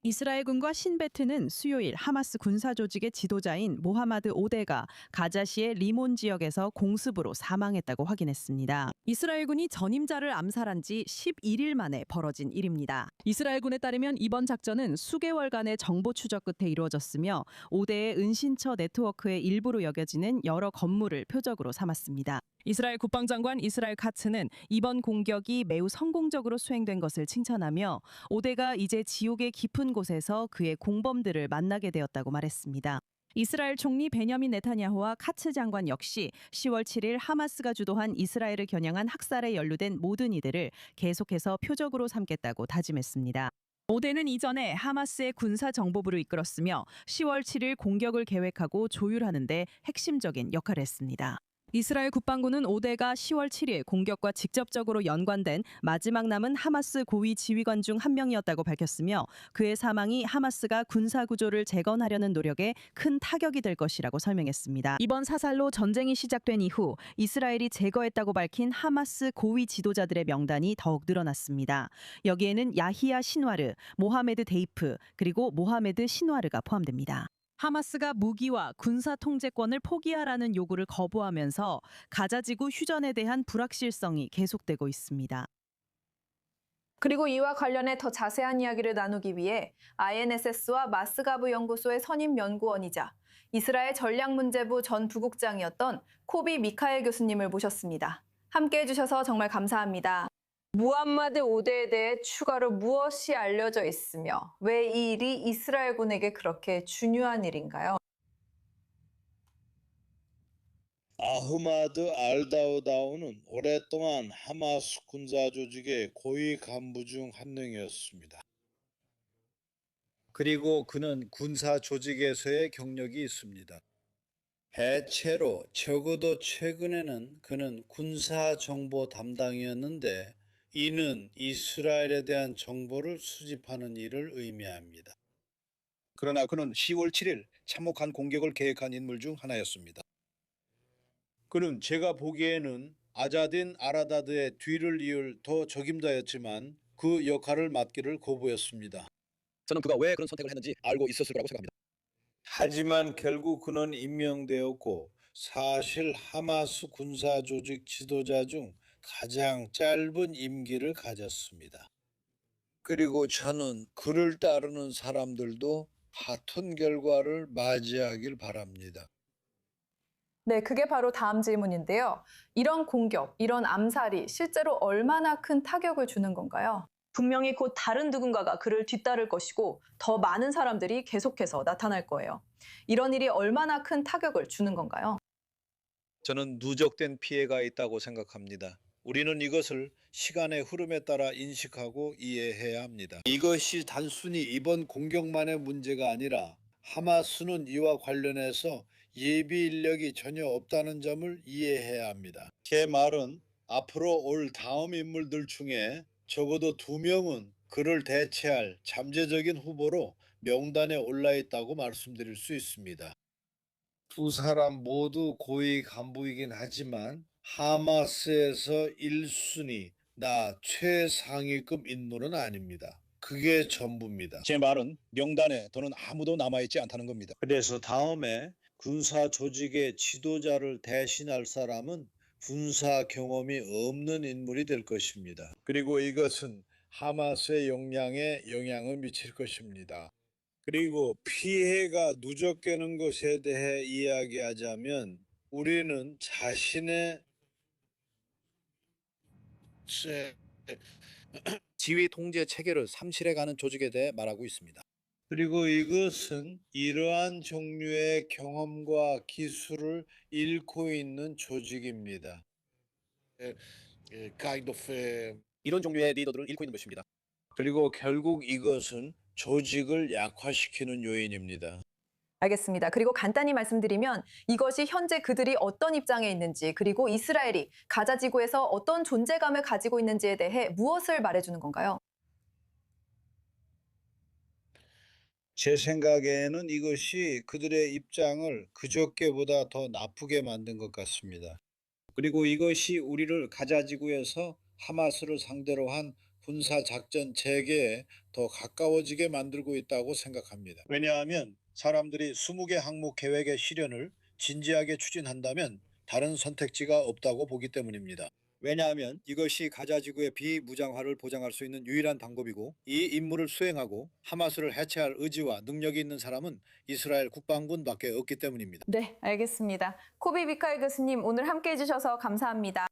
이스라엘군과 신베트는 수요일 하마스 군사 조직의 지도자인 모하마드 오데가 가자시의 리몬 지역에서 공습으로 사망했다고 확인했습니다. 이스라엘군이 전임자를 암살한 지 11일 만에 벌어진 일입니다. 이스라엘군에 따르면 이번 작전은 수개월간의 정보 추적 끝에 이루어졌으며 오데의 은신처 네트워크의 일부로 여겨지는 여러 건물을 표적으로 삼았습니다. 이스라엘 국방장관 이스라엘 카츠는 이번 공격이 매우 성공적으로 수행된 것을 칭찬하며 오데가 이제 지옥의 깊은 곳에서 그의 공범들을 만나게 되었다고 말했습니다. 이스라엘 총리 베냐민 네타냐후와 카츠 장관 역시 10월 7일 하마스가 주도한 이스라엘을 겨냥한 학살에 연루된 모든 이들을 계속해서 표적으로 삼겠다고 다짐했습니다. 오데는 이전에 하마스의 군사정보부를 이끌었으며 10월 7일 공격을 계획하고 조율하는 데 핵심적인 역할을 했습니다. 이스라엘 국방부는 오데가 10월 7일 공격과 직접적으로 연관된 마지막 남은 하마스 고위 지휘관 중 한 명이었다고 밝혔으며 그의 사망이 하마스가 군사구조를 재건하려는 노력에 큰 타격이 될 것이라고 설명했습니다. 이번 사살로 전쟁이 시작된 이후 이스라엘이 제거했다고 밝힌 하마스 고위 지도자들의 명단이 더욱 늘어났습니다. 여기에는 야히야 신와르, 모하메드 데이프, 그리고 모하메드 신와르가 포함됩니다. 하마스가 무기와 군사 통제권을 포기하라는 요구를 거부하면서 가자지구 휴전에 대한 불확실성이 계속되고 있습니다. 그리고 이와 관련해 더 자세한 이야기를 나누기 위해 INSS와 마스가브 연구소의 선임 연구원이자 이스라엘 전략문제부 전 부국장이었던 코비 미카엘 교수님을 모셨습니다. 함께 해주셔서 정말 감사합니다. 무함마드 오데에 대해 추가로 무엇이 알려져 있으며 왜 이 일이 이스라엘군에게 그렇게 중요한 일인가요? 아흐마드 알다우다우는 오랫동안 하마스 군사 조직의 고위 간부 중 한 명이었습니다. 그리고 그는 군사 조직에서의 경력이 있습니다. 대체로 적어도 최근에는 그는 군사 정보 담당이었는데 이는 이스라엘에 대한 정보를 수집하는 일을 의미합니다. 그러나 그는 10월 7일 참혹한 공격을 계획한 인물 중 하나였습니다. 그는 제가 보기에는 아자딘 아라다드의 뒤를 이을 더 적임자였지만 그 역할을 맡기를 거부했습니다. 저는 그가 왜 그런 선택을 했는지 알고 있었을 거라고 생각합니다. 하지만 결국 그는 임명되었고 사실 하마스 군사 조직 지도자 중 가장 짧은 임기를 가졌습니다. 그리고 저는 그를 따르는 사람들도 같은 결과를 맞이하길 바랍니다. 네, 그게 바로 다음 질문인데요. 이런 공격, 이런 암살이 실제로 얼마나 큰 타격을 주는 건가요? 분명히 곧 다른 누군가가 그를 뒤따를 것이고 더 많은 사람들이 계속해서 나타날 거예요. 이런 일이 얼마나 큰 타격을 주는 건가요? 저는 누적된 피해가 있다고 생각합니다. 우리는 이것을 시간의 흐름에 따라 인식하고 이해해야 합니다. 이것이 단순히 이번 공격만의 문제가 아니라 하마스는 이와 관련해서 예비 인력이 전혀 없다는 점을 이해해야 합니다. 제 말은 앞으로 올 다음 인물들 중에 적어도 2명은 그를 대체할 잠재적인 후보로 명단에 올라 있다고 말씀드릴 수 있습니다. 두 사람 모두 고위 간부이긴 하지만 하마스에서 1순위, 나 최상위급 인물은 아닙니다. 그게 전부입니다. 제 말은 명단에 더는 아무도 남아있지 않다는 겁니다. 그래서 다음에 군사 조직의 지도자를 대신할 사람은 군사 경험이 없는 인물이 될 것입니다. 그리고 이것은 하마스의 역량에 영향을 미칠 것입니다. 그리고 피해가 누적되는 것에 대해 이야기하자면 우리는 자신의 지휘 통제 체계를 상실해가는 조직에 대해 말하고 있습니다. 그리고 이것은 이러한 종류의 경험과 기술을 잃고 있는 조직입니다. 이런 종류의 리더들을 잃고 있는 것입니다. 그리고 결국 이것은 조직을 약화시키는 요인입니다. 알겠습니다. 그리고 간단히 말씀드리면 이것이 현재 그들이 어떤 입장에 있는지 그리고 이스라엘이 가자 지구에서 어떤 존재감을 가지고 있는지에 대해 무엇을 말해주는 건가요? 제 생각에는 이것이 그들의 입장을 그저께보다 더 나쁘게 만든 것 같습니다. 그리고 이것이 우리를 가자 지구에서 하마스를 상대로 한 군사 작전 체계에 더 가까워지게 만들고 있다고 생각합니다. 왜냐하면 사람들이 20개 항목 계획의 실현을 진지하게 추진한다면 다른 선택지가 없다고 보기 때문입니다. 왜냐하면 이것이 가자 지구의 비무장화를 보장할 수 있는 유일한 방법이고 이 임무를 수행하고 하마스를 해체할 의지와 능력이 있는 사람은 이스라엘 국방군밖에 없기 때문입니다. 네, 알겠습니다. 코비 미카엘 교수님 오늘 함께해 주셔서 감사합니다.